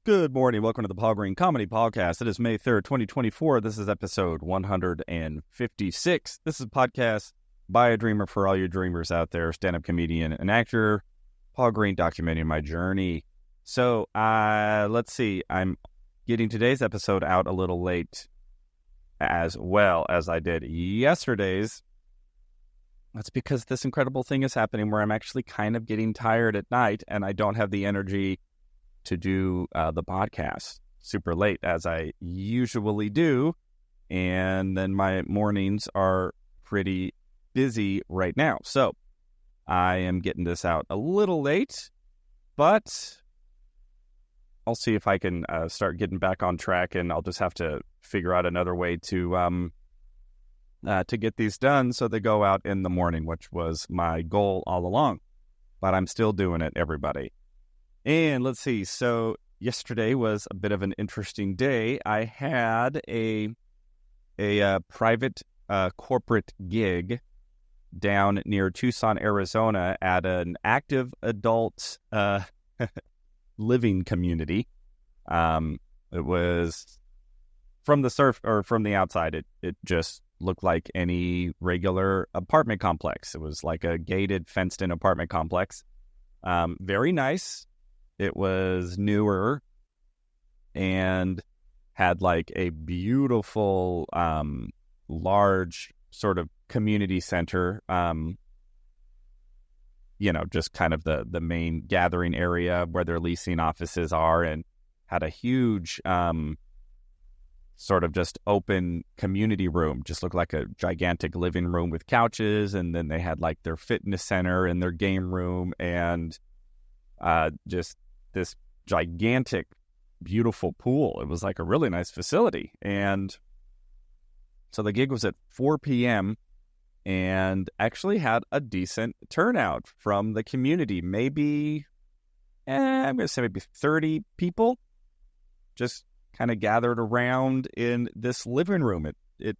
Good morning. Welcome to the Paul Green Comedy PaulCast. It is May 3rd, 2024. This is episode 156. This is a podcast by a dreamer for all you dreamers out there, stand-up comedian and actor, Paul Green, documenting my journey. So, let's see. I'm getting today's episode out a little late as well as I did yesterday's. That's because this incredible thing is happening where I'm actually kind of getting tired at night and I don't have the energy to do the podcast super late as I usually do. And then my mornings are pretty busy right now. So I am getting this out a little late, but I'll see if I can start getting back on track, and I'll just have to figure out another way to get these done so they go out in the morning, which was my goal all along. But I'm still doing it, everybody. And let's see, so yesterday was a bit of an interesting day. I had a private corporate gig down near Tucson, Arizona at an active adult living community. It was from the outside, it just looked like any regular apartment complex. It was like a gated, fenced-in apartment complex. Very nice. It was newer and had like a beautiful, large sort of community center, just kind of the main gathering area where their leasing offices are, and had a huge sort of just open community room, just looked like a gigantic living room with couches. And then they had like their fitness center and their game room and just this gigantic, beautiful pool. It was like a really nice facility. And so the gig was at 4 p.m. and actually had a decent turnout from the community. Maybe, I'm going to say maybe 30 people just kind of gathered around in this living room. It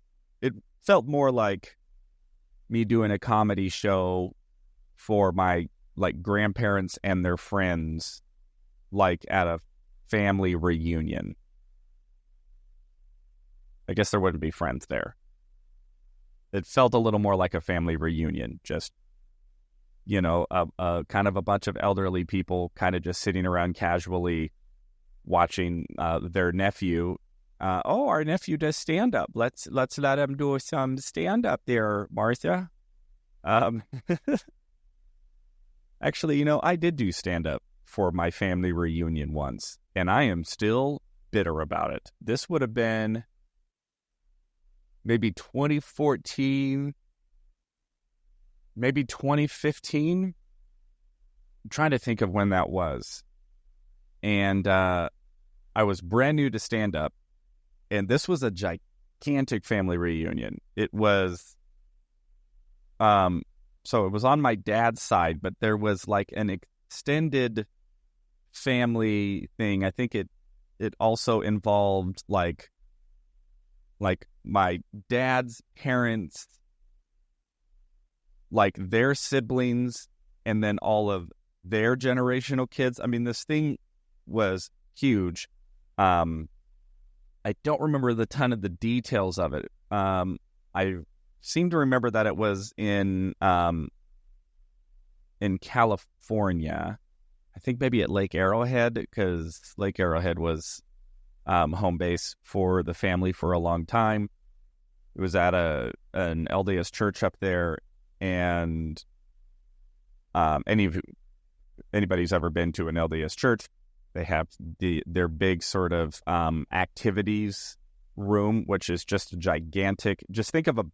felt more like me doing a comedy show for my like grandparents and their friends, like at a family reunion. I guess there wouldn't be friends there. It felt a little more like a family reunion, just, a kind of a bunch of elderly people kind of just sitting around casually watching their nephew. Our nephew does stand-up. Let's let him do some stand-up there, Martha. Actually, I did do stand-up for my family reunion once, and I am still bitter about it. This would have been maybe 2014, maybe 2015. I'm trying to think of when that was. And I was brand new to stand-up, and this was a gigantic family reunion. It was, so it was on my dad's side, but there was like an extended family thing. I think it also involved like my dad's parents, like their siblings, and then all of their generational kids. I mean, this thing was huge. I don't remember the ton of the details of it. I seem to remember that it was in California. I think maybe at Lake Arrowhead, because Lake Arrowhead was home base for the family for a long time. It was at an LDS church up there, and anybody who's ever been to an LDS church, they have their big sort of activities room, which is just a gigantic. Just think of a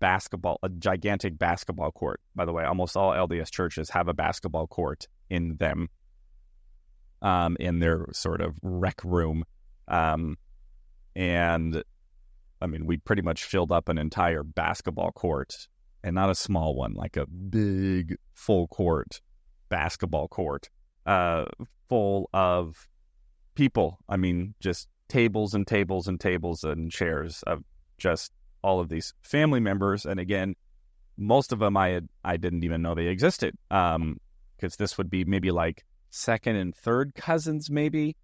gigantic basketball court. By the way, almost all LDS churches have a basketball court in them, in their sort of rec room. And I mean, we pretty much filled up an entire basketball court, and not a small one, like a big full court basketball court, full of people. I mean, just tables and tables and tables and chairs of just all of these family members. And again, most of them I didn't even know they existed, because this would be maybe like second and third cousins, maybe.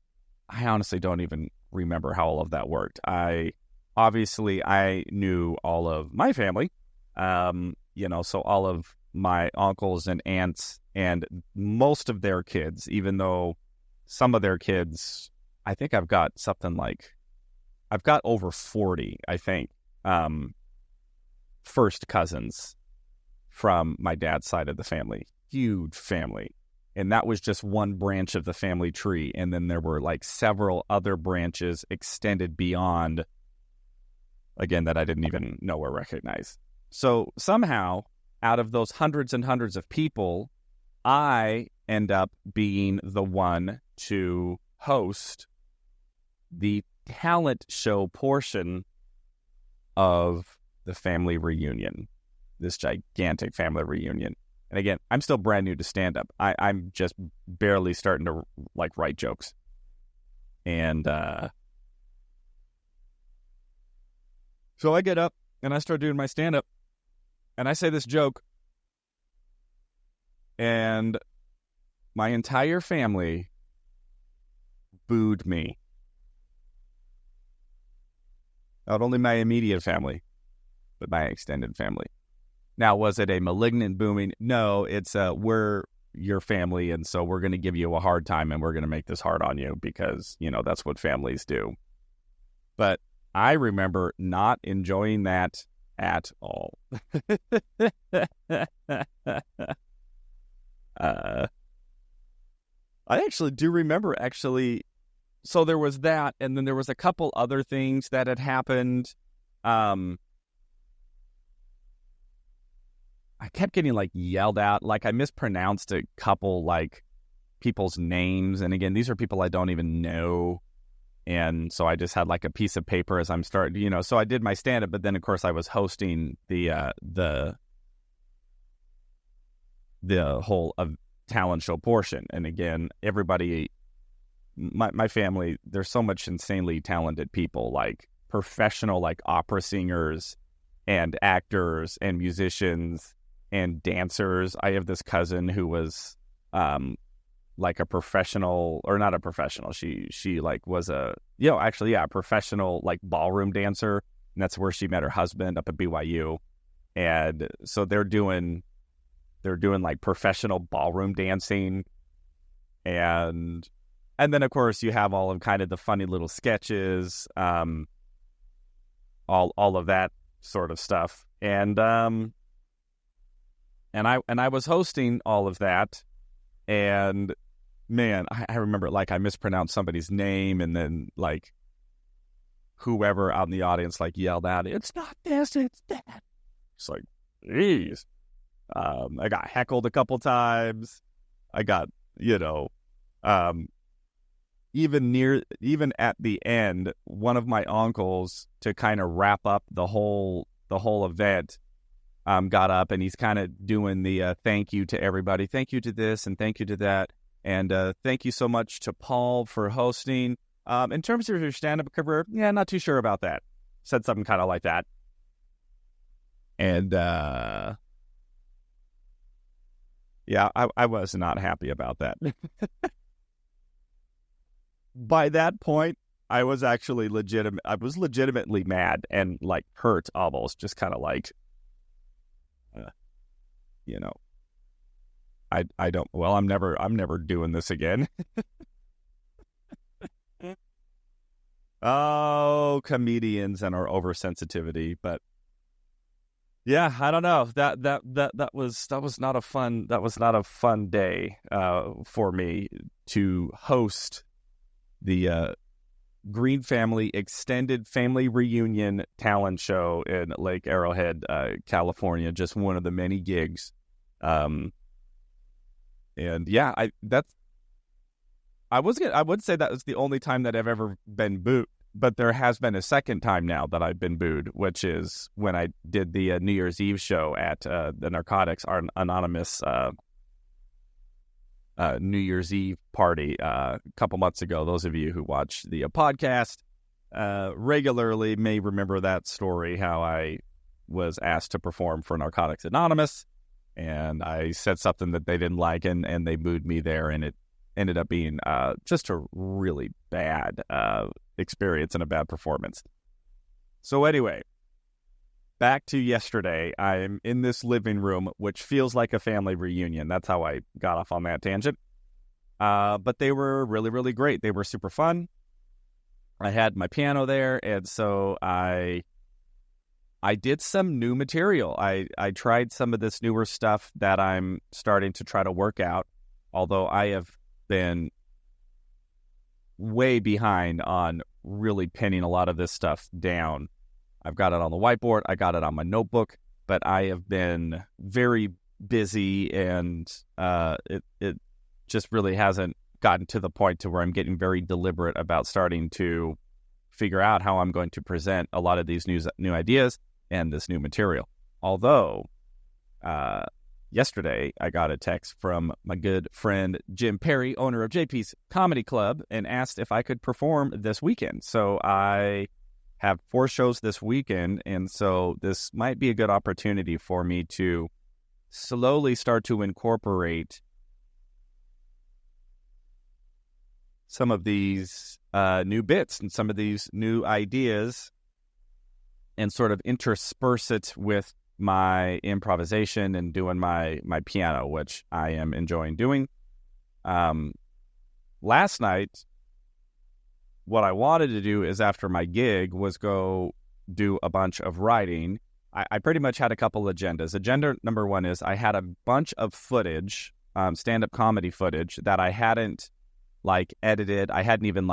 honestly don't even remember how all of that worked. I knew all of my family, so all of my uncles and aunts and most of their kids, even though some of their kids, I think I've got over 40, I think, first cousins from my dad's side of the family. Huge family. And that was just one branch of the family tree. And then there were like several other branches extended beyond, again, that I didn't even know or recognize. So somehow, out of those hundreds and hundreds of people, I end up being the one to host the talent show portion of the family reunion, this gigantic family reunion. And again, I'm still brand new to stand-up. I'm just barely starting to write jokes. And so I get up and I start doing my stand-up and I say this joke, and my entire family booed me. Not only my immediate family, but my extended family. Now, was it a malignant booming? No, it's we're your family, and so we're going to give you a hard time, and we're going to make this hard on you because, that's what families do. But I remember not enjoying that at all. I actually do remember, so there was that, and then there was a couple other things that had happened. I kept getting yelled at, I mispronounced a couple people's names, and again, these are people I don't even know, and so I just had a piece of paper as I'm starting, so I did my stand-up, but then of course I was hosting the whole talent show portion, and again, everybody, my family, there's so much insanely talented people, professional opera singers and actors and musicians and dancers. I have this cousin who was a professional, or not a professional. She was a professional ballroom dancer, and that's where she met her husband up at BYU. And so they're doing professional ballroom dancing, and then of course you have all of kind of the funny little sketches, all of that sort of stuff. And I was hosting all of that, and man, I remember I mispronounced somebody's name, and then whoever out in the audience yelled out, "It's not this, it's that." It's geez. I got heckled a couple times. I got, even at the end, one of my uncles, to kind of wrap up the whole event, got up, and he's kind of doing the thank you to everybody. Thank you to this and thank you to that. And thank you so much to Paul for hosting. In terms of your stand-up career, yeah, not too sure about that. Said something kind of like that. And yeah, I was not happy about that. By that point, I was actually legitimately mad and hurt almost, just kind of I'm never doing this again. Oh, comedians and our oversensitivity. But yeah, I don't know. That was not a fun day for me to host the Green Family Extended Family Reunion Talent Show in Lake Arrowhead, California. Just one of the many gigs. And yeah, I would say that was the only time that I've ever been booed, but there has been a second time now that I've been booed, which is when I did the New Year's Eve show at the Narcotics Anonymous New Year's Eve party a couple months ago. Those of you who watch the podcast regularly may remember that story, how I was asked to perform for Narcotics Anonymous, and I said something that they didn't like, and they booed me there, and ended up being just a really bad experience and a bad performance. So anyway, back to yesterday. I'm in this living room, which feels like a family reunion. That's how I got off on that tangent. But they were really, really great. They were super fun. I had my piano there, and so I did some new material. I tried some of this newer stuff that I'm starting to try to work out, although I have been way behind on really pinning a lot of this stuff down. I've got it on the whiteboard. I got it on my notebook, but I have been very busy, and it just really hasn't gotten to the point to where I'm getting very deliberate about starting to figure out how I'm going to present a lot of these new ideas and this new material. Although, yesterday I got a text from my good friend Jim Perry, owner of JP's Comedy Club, and asked if I could perform this weekend. So I have 4 shows this weekend, and so this might be a good opportunity for me to slowly start to incorporate some of these new bits and some of these new ideas and sort of intersperse it with my improvisation and doing my piano, which I am enjoying doing. Last night, what I wanted to do is after my gig was go do a bunch of writing. I pretty much had a couple agendas. Agenda number 1 is I had a bunch of footage, stand-up comedy footage that I hadn't edited. I hadn't even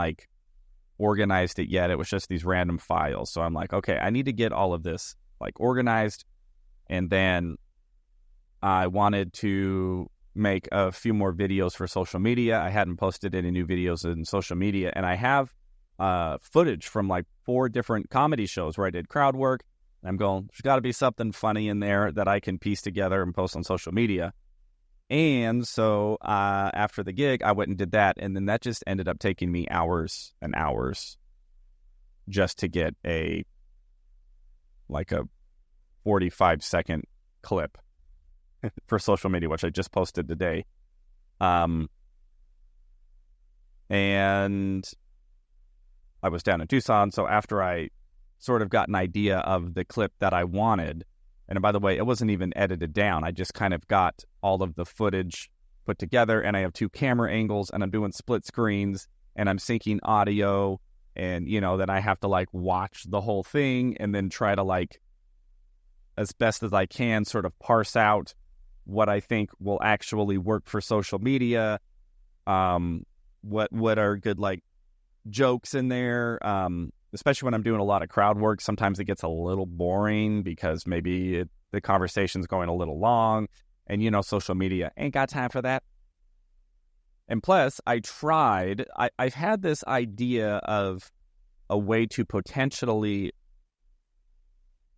organized it yet. It was just these random files. So I'm like, okay, I need to get all of this organized. And then I wanted to make a few more videos for social media. I hadn't posted any new videos in social media, and I have footage from 4 different comedy shows where I did crowd work. And I'm going, there's got to be something funny in there that I can piece together and post on social media. And so after the gig, I went and did that, and then that just ended up taking me hours and hours just to get a 45-second clip for social media, which I just posted today. And I was down in Tucson, so after I sort of got an idea of the clip that I wanted, and by the way, it wasn't even edited down. I just kind of got all of the footage put together, and I have 2 camera angles, and I'm doing split screens, and I'm syncing audio, and, then I have to, watch the whole thing, and then try to, as best as I can, sort of parse out what I think will actually work for social media, what are good, jokes in there, especially when I'm doing a lot of crowd work. Sometimes it gets a little boring because maybe the conversation's going a little long, and social media ain't got time for that. And plus, I've had this idea of a way to potentially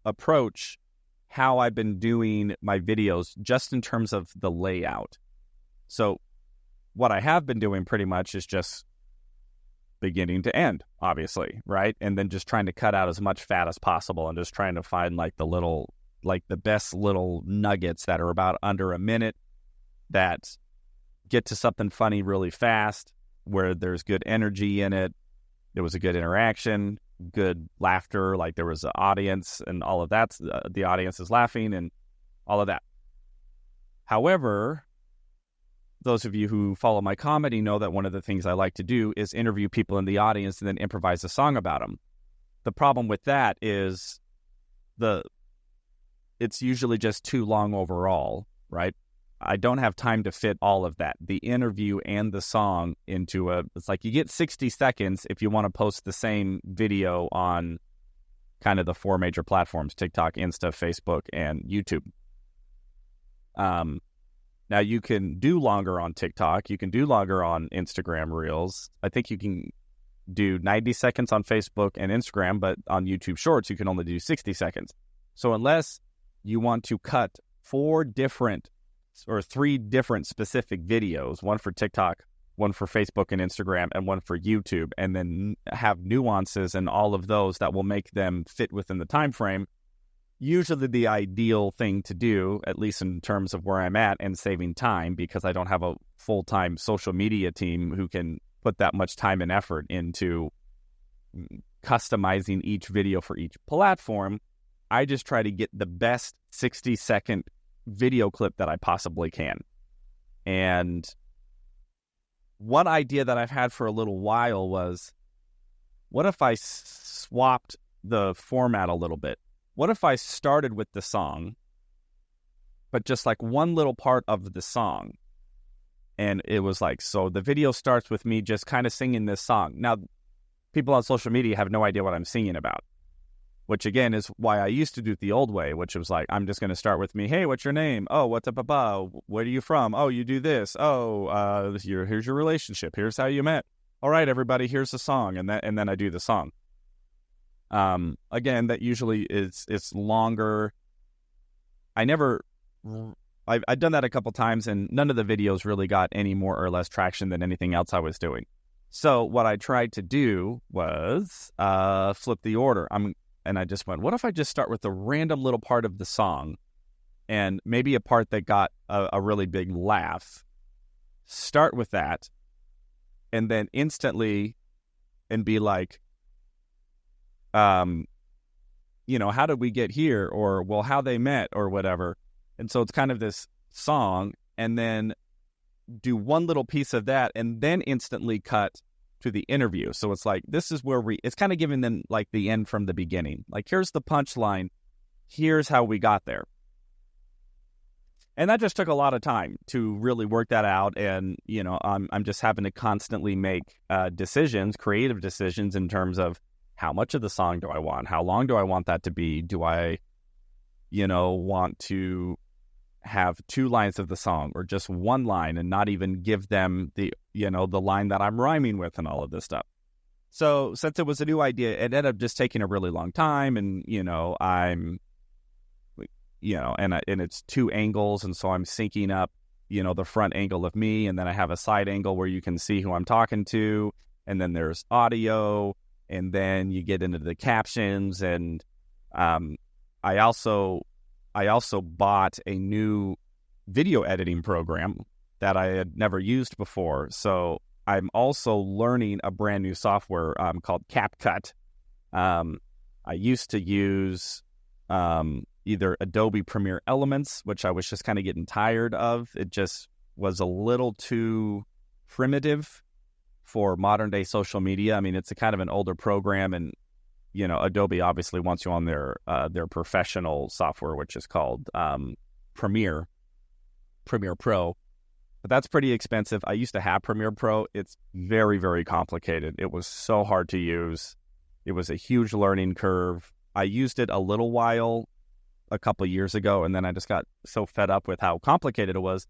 approach how I've been doing my videos just in terms of the layout. So what I have been doing pretty much is just beginning to end, obviously, right? And then just trying to cut out as much fat as possible and just trying to find the best little nuggets that are about under a minute that get to something funny really fast, where there's good energy in it. There was a good interaction, good laughter, there was an audience and all of that. The audience is laughing and all of that. However, those of you who follow my comedy know that one of the things I like to do is interview people in the audience and then improvise a song about them. The problem with that is it's usually just too long overall, right? I don't have time to fit all of that, the interview and the song, into it's you get 60 seconds if you want to post the same video on kind of the 4 major platforms: TikTok, Insta, Facebook, and YouTube. Now, you can do longer on TikTok. You can do longer on Instagram Reels. I think you can do 90 seconds on Facebook and Instagram, but on YouTube Shorts, you can only do 60 seconds. So unless you want to cut 3 different specific videos, one for TikTok, one for Facebook and Instagram, and one for YouTube, and then have nuances and all of those that will make them fit within the time frame, usually the ideal thing to do, at least in terms of where I'm at and saving time, because I don't have a full-time social media team who can put that much time and effort into customizing each video for each platform. I just try to get the best 60-second video clip that I possibly can. And one idea that I've had for a little while was, what if I swapped the format a little bit? What if I started with the song, but just like one little part of the song? And it was like, so the video starts with me just kind of singing this song. Now, people on social media have no idea what I'm singing about, which again is why I used to do it the old way, which was like, I'm just going to start with me. Hey, what's your name? Oh, what's up, where are you from? Oh, you do this. Oh, here's your relationship. Here's how you met. All right, everybody, here's the song. And then I do the song. Again, that usually it's longer. I've done that a couple times, and none of the videos really got any more or less traction than anything else I was doing. So what I tried to do was flip the order. And I just went, what if I just start with a random little part of the song, and maybe a part that got a really big laugh? Start with that, and then instantly, and be like, how did we get here? Or, well, how they met or whatever. And so it's kind of this song, and then do one little piece of that, and then instantly cut to the interview. So it's like, this is where it's kind of giving them like the end from the beginning. Like, here's the punchline. Here's how we got there. And that just took a lot of time to really work that out. And, I'm just having to constantly make creative decisions in terms of, how much of the song do I want? How long do I want that to be? Do I, want to have 2 lines of the song, or just 1 line, and not even give them the line that I'm rhyming with and all of this stuff? So since it was a new idea, it ended up just taking a really long time. And, and it's 2 angles. And so I'm syncing up, the front angle of me. And then I have a side angle where you can see who I'm talking to. And then there's audio. And then you get into the captions, and I also bought a new video editing program that I had never used before. So I'm also learning a brand new software called CapCut. I used to use either Adobe Premiere Elements, which I was just kind of getting tired of. It just was a little too primitive for modern day social media. I mean, it's a kind of an older program, and Adobe obviously wants you on their professional software, which is called Premiere Pro. But that's pretty expensive. I used to have Premiere Pro. It's very, very complicated. It was so hard to use. It was a huge learning curve. I used it a little while a couple of years ago, and then I just got so fed up with how complicated it was.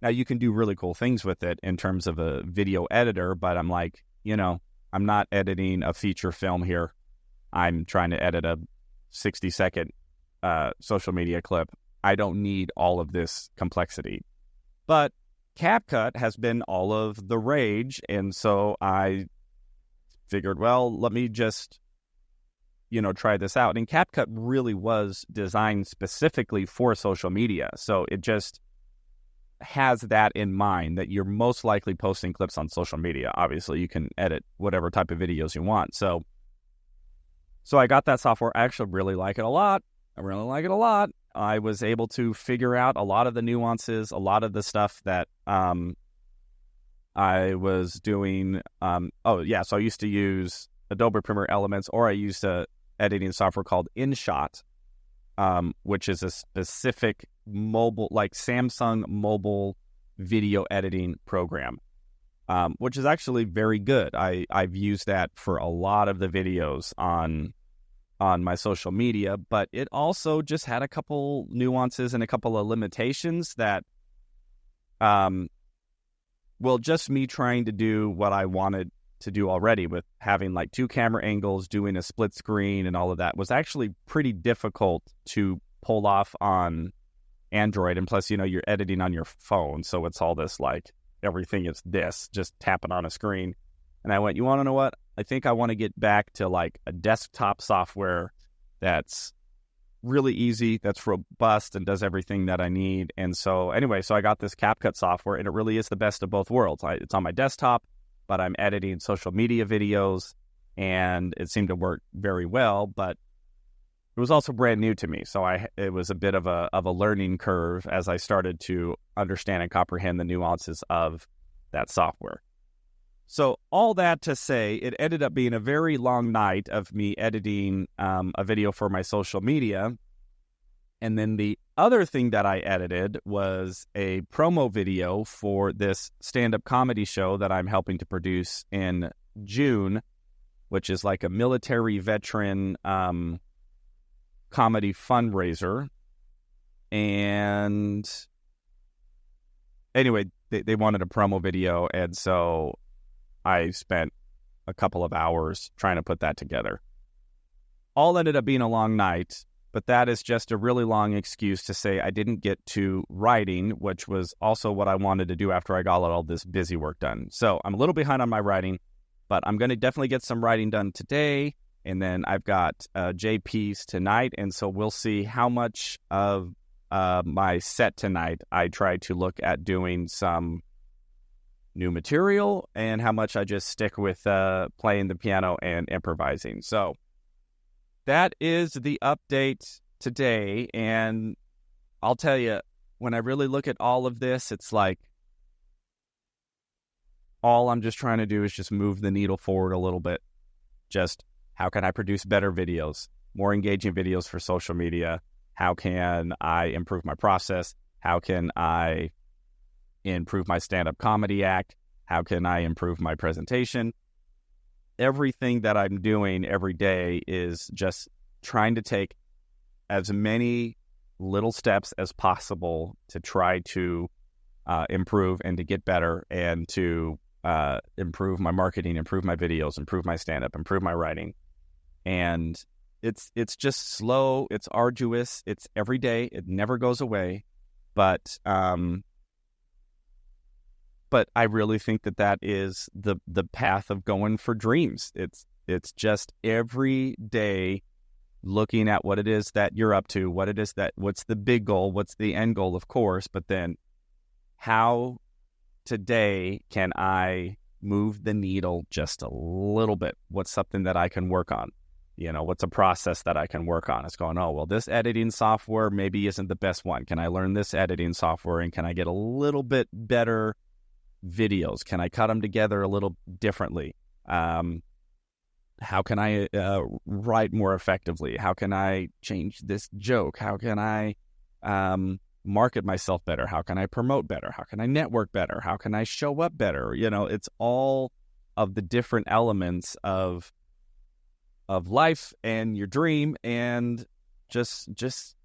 Now, you can do really cool things with it in terms of a video editor, but I'm like, I'm not editing a feature film here. I'm trying to edit a 60-second social media clip. I don't need all of this complexity. But CapCut has been all of the rage, and so I figured, well, let me just, try this out. And CapCut really was designed specifically for social media, so it just has that in mind, that you're most likely posting clips on social media. Obviously, you can edit whatever type of videos you want. So I got that software. I actually really like it a lot. I was able to figure out a lot of the nuances, a lot of the stuff that I was doing. So I used to use Adobe Premiere Elements, or I used a editing software called InShot, which is a specific mobile, like Samsung mobile video editing program, which is actually very good. I've used that for a lot of the videos on my social media, but it also just had a couple nuances and a couple of limitations that, just me trying to do what I wanted to do already, with having like 2 camera angles, doing a split screen and all of that, was actually pretty difficult to pull off on Android. And plus, you're editing on your phone, so it's all this, like, everything is this, just tapping on a screen. And I went, you want to know what? I think I want to get back to like a desktop software that's really easy, that's robust, and does everything that I need. And so anyway, so I got this CapCut software, and it really is the best of both worlds. It's on my desktop, but I'm editing social media videos, and it seemed to work very well, but it was also brand new to me. So it was a bit of a learning curve as I started to understand and comprehend the nuances of that software. So all that to say, it ended up being a very long night of me editing a video for my social media. And then the other thing that I edited was a promo video for this stand-up comedy show that I'm helping to produce in June, which is like a military veteran comedy fundraiser. And anyway, they wanted a promo video, and so I spent a couple of hours trying to put that together. All ended up being a long night, but that is just a really long excuse to say I didn't get to writing, which was also what I wanted to do after I got all this busy work done. So I'm a little behind on my writing, but I'm going to definitely get some writing done today. And then I've got JP's tonight, and so we'll see how much of my set tonight I try to look at doing some new material and how much I just stick with playing the piano and improvising. So that is the update today. And I'll tell you, when I really look at all of this, it's like all I'm just trying to do is just move the needle forward a little bit. Just how can I produce better videos, more engaging videos for social media? How can I improve my process? How can I improve my stand-up comedy act? How can I improve my presentation? Everything that I'm doing every day is just trying to take as many little steps as possible to try to improve and to get better and to improve my marketing, improve my videos, improve my stand-up, improve my writing. And it's just slow, it's arduous, it's every day, it never goes away. But I really think that is the path of going for dreams. It's just every day looking at what it is that you're up to, what's the big goal, what's the end goal, of course, but then how today can I move the needle just a little bit? What's something that I can work on? What's a process that I can work on? It's going, oh, well, this editing software maybe isn't the best one. Can I learn this editing software, and can I get a little bit better videos? Can I cut them together a little differently? How can I write more effectively? How can I change this joke? How can I market myself better? How can I promote better? How can I network better? How can I show up better? It's all of the different elements of life and your dream, and just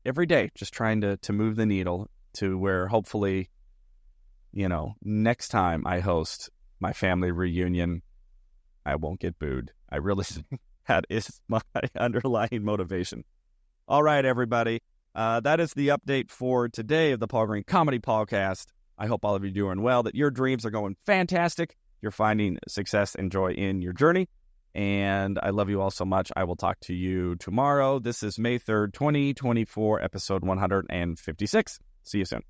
every day, just trying to move the needle to where hopefully, next time I host my family reunion, I won't get booed. I really think that is my underlying motivation. All right, everybody. That is the update for today of the Paul Green Comedy PaulCast. I hope all of you are doing well, that your dreams are going fantastic. You're finding success and joy in your journey. And I love you all so much. I will talk to you tomorrow. This is May 3rd, 2024, episode 156. See you soon.